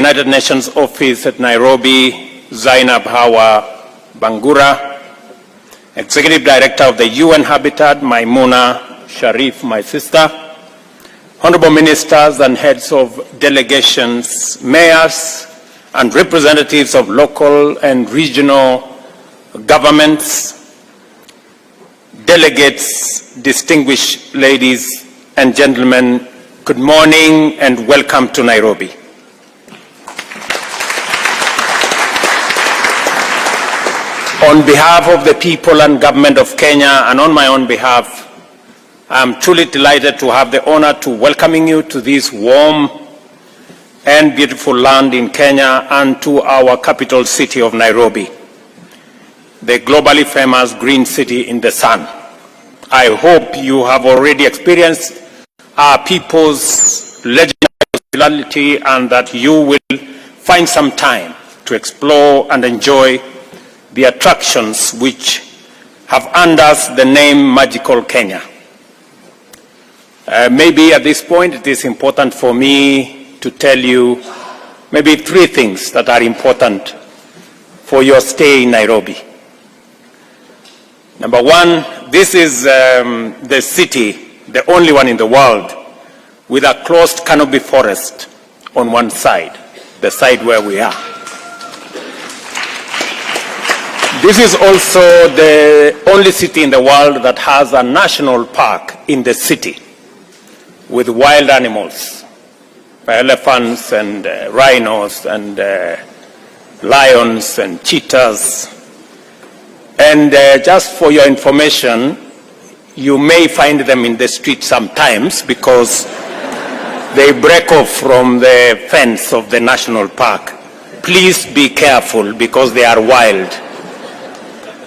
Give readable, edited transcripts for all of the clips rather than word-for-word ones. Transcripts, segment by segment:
United Nations Office at Nairobi, Zainab Hawa Bangura, Executive Director of the UN Habitat, Maimuna Sharif, my sister, Honorable Ministers and Heads of Delegations, Mayors, and representatives of local and regional governments, delegates, distinguished ladies and gentlemen, good morning and welcome to Nairobi. On behalf of the people and government of Kenya and on my own behalf, I am truly delighted to have the honor to welcoming you to this warm and beautiful land in Kenya and to our capital city of Nairobi, the globally famous green city in the sun. I hope you have already experienced our people's legendary hospitality and that you will find some time to explore and enjoy the attractions which have earned us the name Magical Kenya. Maybe at this point it is important for me to tell you maybe 3 things that are important for your stay in Nairobi. Number 1, this is the city, the only one in the world, with a closed canopy forest on one side, the side where we are. This is also the only city in the world that has a national park in the city with wild animals, elephants and rhinos and lions and cheetahs. And just for your information, you may find them in the street sometimes because they break off from the fence of the national park. Please be careful because they are wild.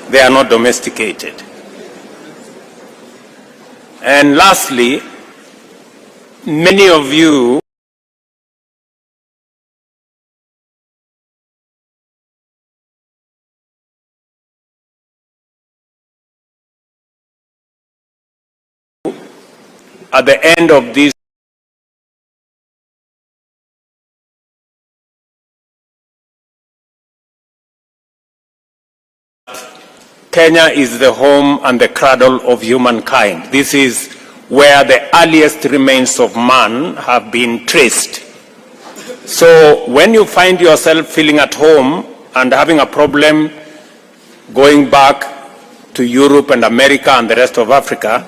They are not domesticated. And lastly, many of you at the end of this Kenya is the home and the cradle of humankind. This is where the earliest remains of man have been traced. So when you find yourself feeling at home and having a problem going back to Europe and America and the rest of Africa,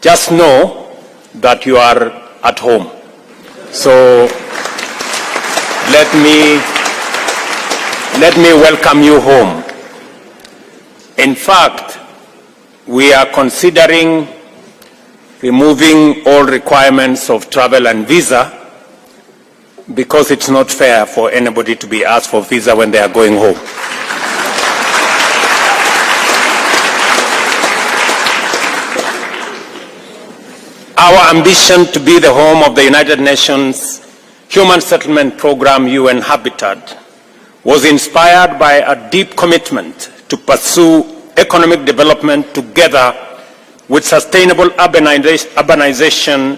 just know that you are at home. So let me welcome you home. In fact, we are considering removing all requirements of travel and visa because it's not fair for anybody to be asked for visa when they are going home. Our ambition to be the home of the United Nations Human Settlement Program, UN Habitat, was inspired by a deep commitment to pursue economic development together with sustainable urbanization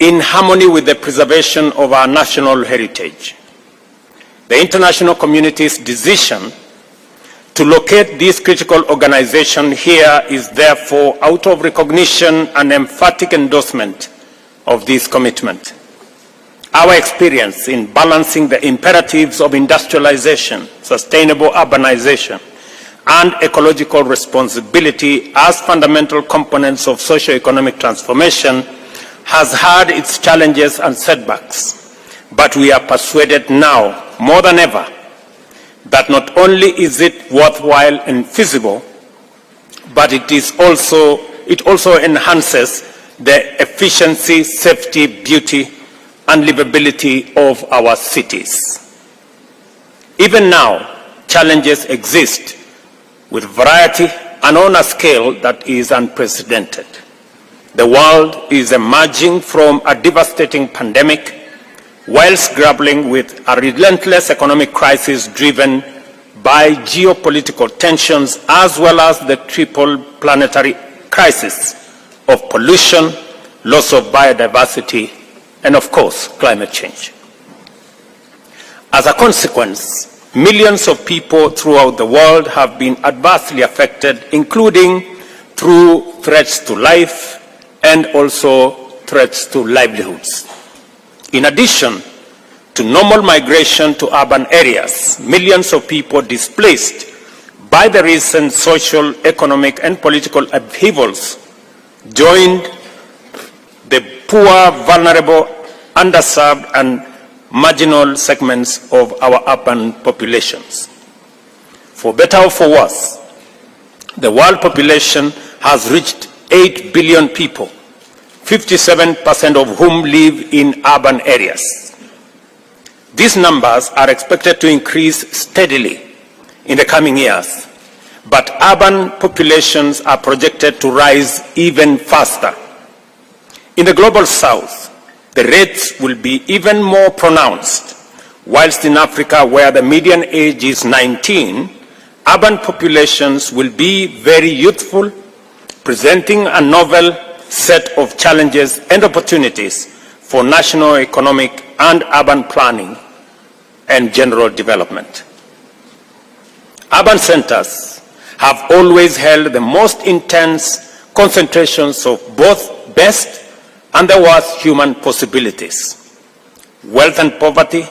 in harmony with the preservation of our national heritage. The international community's decision to locate this critical organization here is therefore out of recognition and emphatic endorsement of this commitment. Our experience in balancing the imperatives of industrialization, sustainable urbanization, and ecological responsibility as fundamental components of socio-economic transformation has had its challenges and setbacks. But we are persuaded now, more than ever, that not only is it worthwhile and feasible, but it also enhances the efficiency, safety, beauty, and livability of our cities. Even now, challenges exist with variety and on a scale that is unprecedented. The world is emerging from a devastating pandemic whilst grappling with a relentless economic crisis driven by geopolitical tensions as well as the triple planetary crisis of pollution, loss of biodiversity, and of course, climate change. As a consequence, millions of people throughout the world have been adversely affected, including through threats to life and also threats to livelihoods. In addition to normal migration to urban areas, millions of people displaced by the recent social, economic, and political upheavals joined the poor, vulnerable, underserved, and marginal segments of our urban populations. For better or for worse, the world population has reached 8 billion people, 57% of whom live in urban areas. These numbers are expected to increase steadily in the coming years, but urban populations are projected to rise even faster. In the global south, the rates will be even more pronounced, whilst in Africa, where the median age is 19, urban populations will be very youthful, presenting a novel set of challenges and opportunities for national economic and urban planning and general development. Urban centers have always held the most intense concentrations of both best and the worst human possibilities: wealth and poverty,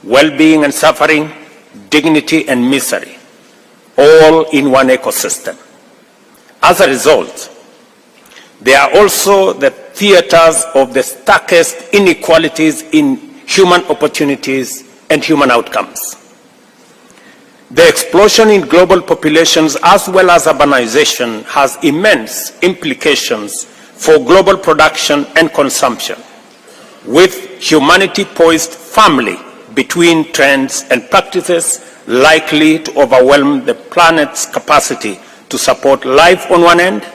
well-being and suffering, dignity and misery, all in one ecosystem. As a result, they are also the theaters of the starkest inequalities in human opportunities and human outcomes. The explosion in global populations as well as urbanization has immense implications for global production and consumption, with humanity poised firmly between trends and practices likely to overwhelm the planet's capacity to support life on one end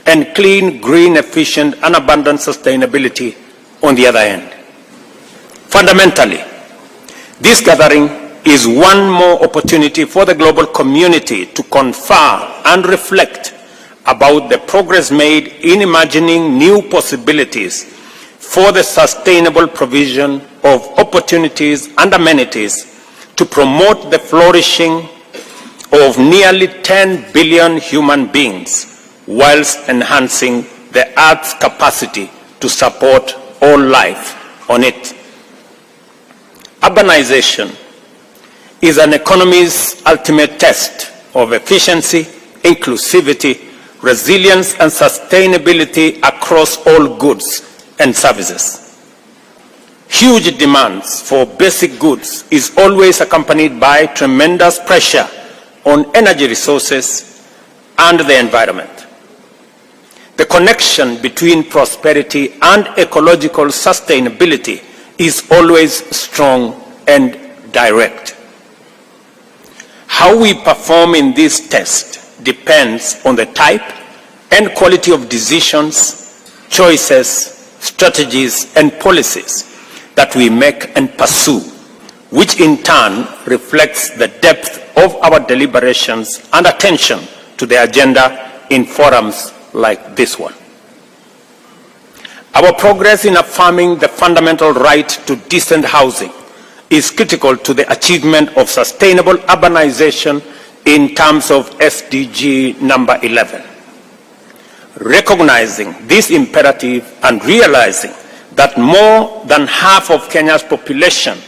and clean, green, efficient, and abundant sustainability on the other end. Fundamentally, this gathering is one more opportunity for the global community to confer and reflect about the progress made in imagining new possibilities for the sustainable provision of opportunities and amenities to promote the flourishing of nearly 10 billion human beings, whilst enhancing the Earth's capacity to support all life on it. Urbanization is an economy's ultimate test of efficiency, inclusivity, resilience, and sustainability across all goods and services. Huge demands for basic goods is always accompanied by tremendous pressure on energy resources and the environment. The connection between prosperity and ecological sustainability is always strong and direct. How we perform in this test depends on the type and quality of decisions, choices, strategies, and policies that we make and pursue, which in turn reflects the depth of our deliberations and attention to the agenda in forums like this one. Our progress in affirming the fundamental right to decent housing is critical to the achievement of sustainable urbanization in terms of SDG number 11. Recognizing this imperative and realizing that more than half of Kenya's population